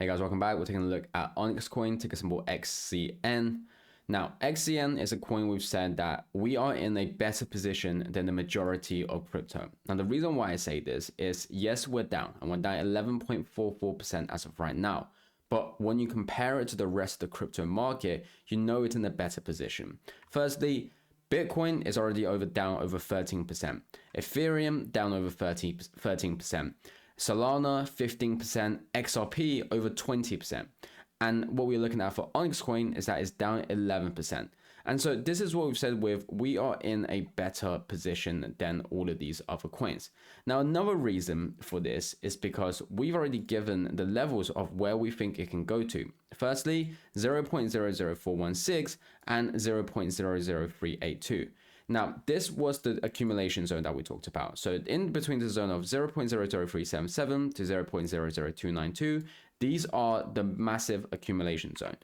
Hey guys, welcome back. We're taking a look at OnyxCoin, ticker symbol XCN. Now, XCN is a coin we've said that we are in a better position than the majority of crypto. Now, the reason why I say this is, yes, we're down, and we're down 11.44% as of right now. But when you compare it to the rest of the crypto market, you know it's in a better position. Firstly, Bitcoin is already down over 13%. Ethereum down over 13%. Solana 15%, XRP over 20%. And what we're looking at for OnyxCoin is that it's down 11%. And so this is what we've said we are in a better position than all of these other coins. Now, another reason for this is because we've already given the levels of where we think it can go to. Firstly, 0.00416 and 0.00382. Now, this was the accumulation zone that we talked about. So in between the zone of 0.00377 to 0.00292, these are the massive accumulation zone.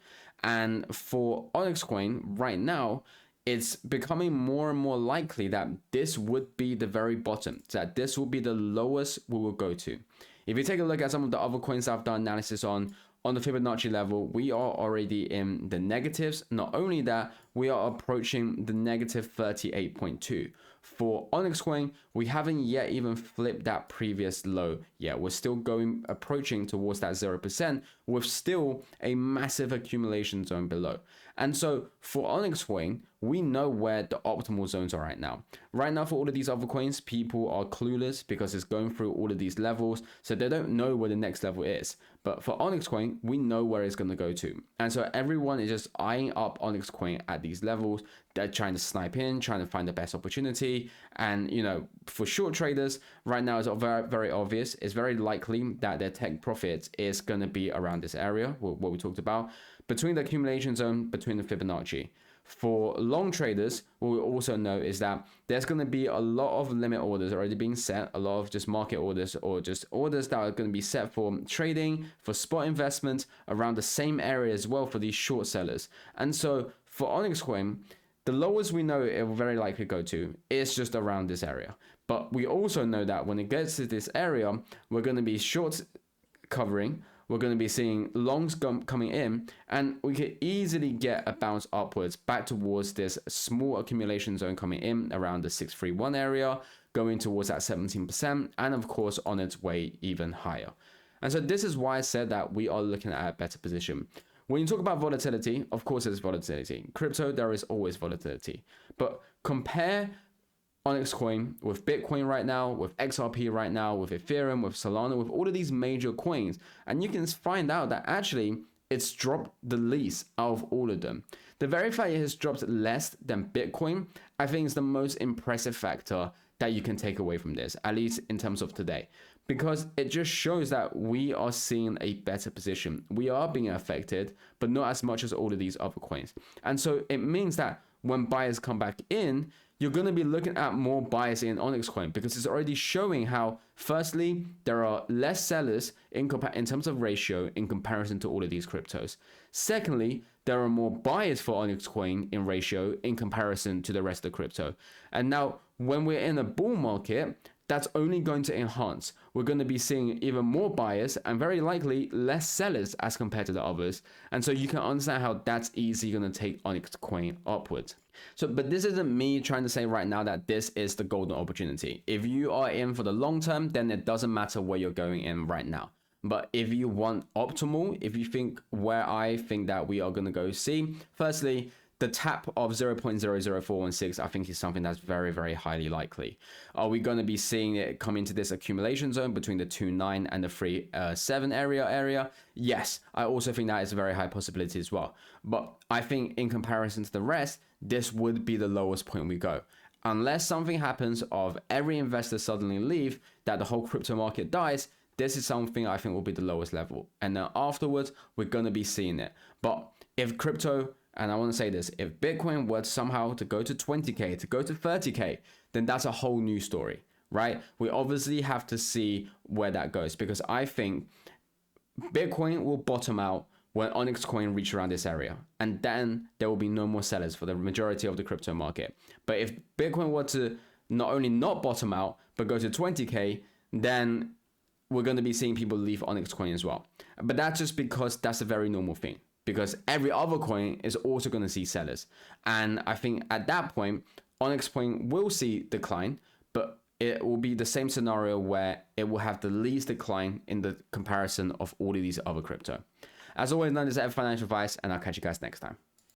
And for OnyxCoin right now, it's becoming more and more likely that this would be the very bottom, that this will be the lowest we will go to. If you take a look at some of the other coins I've done analysis on the Fibonacci level, we are already in the negatives. Not only that, we are approaching the negative 38.2. For OnyxCoin, we haven't yet even flipped that previous low yet. We're still approaching towards that 0% with still a massive accumulation zone below. And so for OnyxCoin, we know where the optimal zones are right now. Right now, for all of these other coins, people are clueless because it's going through all of these levels, so they don't know where the next level is. But for OnyxCoin, we know where it's going to go to. And so everyone is just eyeing up OnyxCoin at these levels. They're trying to snipe in, trying to find the best opportunity. And, you know, for short traders, right now it's very, very obvious. It's very likely that their take profits is going to be around this area, what we talked about, between the accumulation zone, between the Fibonacci. For long traders, what we also know is that there's going to be a lot of limit orders already being set, a lot of just market orders or just orders that are going to be set for trading, for spot investments around the same area as well for these short sellers. And so for OnyxCoin, the lowest we know it will very likely go to is just around this area. But we also know that when it gets to this area, we're going to be short covering, we're going to be seeing longs coming in, and we could easily get a bounce upwards back towards this small accumulation zone coming in around the 631 area, going towards that 17%, and of course on its way even higher. And so this is why I said that we are looking at a better position. When you talk about volatility, of course there's volatility. In crypto, there is always volatility. But compare OnyxCoin with Bitcoin right now, with XRP right now, with Ethereum, with Solana, with all of these major coins, and you can find out that actually it's dropped the least out of all of them. The very fact it has dropped less than Bitcoin, I think is the most impressive factor that you can take away from this, at least in terms of today, because it just shows that we are seeing a better position. We are being affected, but not as much as all of these other coins. And so it means that when buyers come back in, you're going to be looking at more buyers in OnyxCoin because it's already showing how, firstly, there are less sellers in terms of ratio in comparison to all of these cryptos. Secondly, there are more buyers for OnyxCoin in ratio in comparison to the rest of the crypto. And now, when we're in a bull market, that's only going to enhance. We're going to be seeing even more buyers and very likely less sellers as compared to the others. And so you can understand how that's easily going to take OnyxCoin upwards. So, but this isn't me trying to say right now that this is the golden opportunity. If you are in for the long term, then it doesn't matter where you're going in right now. But if you want optimal, if you think where I think that we are going to go see, firstly, the tap of 0.00416, I think is something that's very, very highly likely. Are we going to be seeing it come into this accumulation zone between the 2.9 and the 3.7 area? Yes, I also think that is a very high possibility as well. But I think in comparison to the rest, this would be the lowest point we go. Unless something happens of every investor suddenly leave, that the whole crypto market dies, this is something I think will be the lowest level. And then afterwards, we're going to be seeing it. But if crypto, and I want to say this, if Bitcoin were somehow to go to 20K, to go to 30K, then that's a whole new story, right? We obviously have to see where that goes because I think Bitcoin will bottom out when OnyxCoin reach around this area. And then there will be no more sellers for the majority of the crypto market. But if Bitcoin were to not only not bottom out, but go to 20K, then we're going to be seeing people leave OnyxCoin as well. But that's just because that's a very normal thing, because every other coin is also going to see sellers. And I think at that point, OnyxCoin will see decline, but it will be the same scenario where it will have the least decline in the comparison of all of these other crypto. As always, none of this is financial advice, and I'll catch you guys next time.